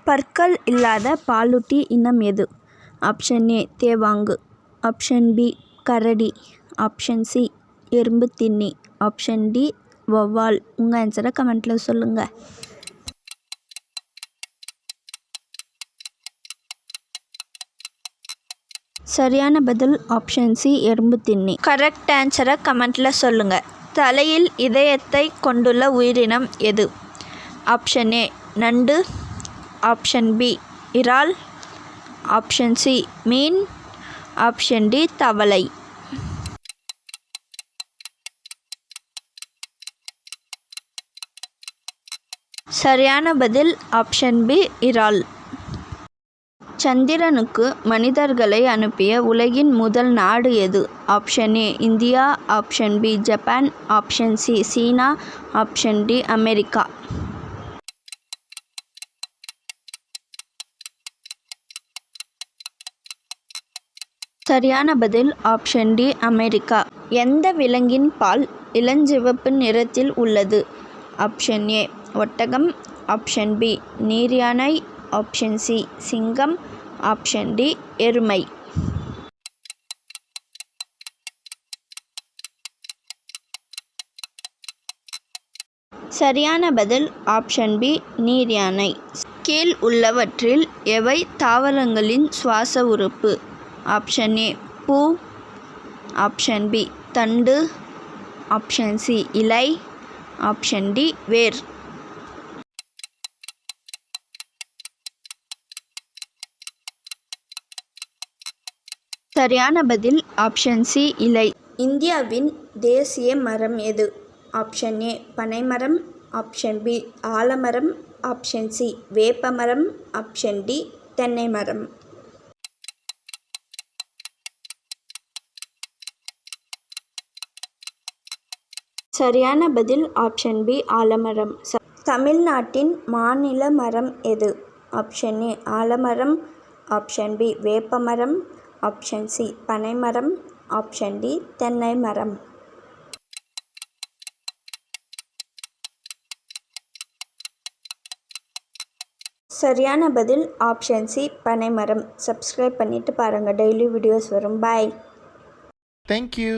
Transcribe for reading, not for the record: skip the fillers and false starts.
பற்கள் இல்லாத பாலூட்டி இனம் எது? ஆப்ஷன் ஏ தேவாங்கு, ஆப்ஷன் பி கரடி, ஆப்ஷன் சி எறும்புத்தின்னி, ஆப்ஷன் டி வௌவால். உங்கள் ஆன்சரை கமெண்ட்டில் சொல்லுங்கள். சரியான பதில் ஆப்ஷன் சி எறும்புத்தின்னி. கரெக்ட் ஆன்சரை கமெண்ட்டில் சொல்லுங்கள். தலையில் இதயத்தை கொண்டுள்ள உயிரினம் எது? ஆப்ஷன் ஏ நண்டு, ஆப்ஷன் பி இறால், ஆப்ஷன் சி மீன், ஆப்ஷன் டி தவளை. சரியான பதில் ஆப்ஷன் பி இறால். சந்திரனுக்கு மனிதர்களை அனுப்பிய உலகின் முதல் நாடு எது? Option A India, option B Japan, option C சீனா, ஆப்ஷன் டி அமெரிக்கா. சரியான பதில் ஆப்ஷன் டி அமெரிக்கா. எந்த விலங்கின் பால் இளஞ்சிவப்பு நிறத்தில் உள்ளது? ஆப்ஷன் ஏ ஒட்டகம், ஆப்ஷன் பி நீர் யானை, ஆப்ஷன் சி சிங்கம், ஆப்ஷன் டி எருமை. சரியான பதில் ஆப்ஷன் பி நீர் யானை. கீழ் உள்ளவற்றில் எவை தாவரங்களின் சுவாச உறுப்பு? ஆப்ஷன் ஏ பூ, ஆப்ஷன் பி தண்டு, ஆப்ஷன் சி இலை, ஆப்ஷன் டி வேர். சரியான பதில் ஆப்ஷன் சி இலை. இந்தியாவின் தேசிய மரம் எது? ஆப்ஷன் ஏ பனைமரம், ஆப்ஷன் பி ஆலமரம், ஆப்ஷன் சி வேப்பமரம், ஆப்ஷன் டி தென்னை மரம். சரியான பதில் ஆப்ஷன் பி ஆலமரம். தமிழ்நாட்டின் மாநில மரம் எது? ஆப்ஷன் ஏ ஆலமரம், ஆப்ஷன் பி வேப்பமரம், ஆப்ஷன் சி பனைமரம், ஆப்ஷன் டி தென்னை மரம். சரியான பதில் ஆப்ஷன் சி பனைமரம். சப்ஸ்கிரைப் பண்ணிட்டு பாருங்கள், டெய்லி வீடியோஸ் வரும். பாய். Thank you.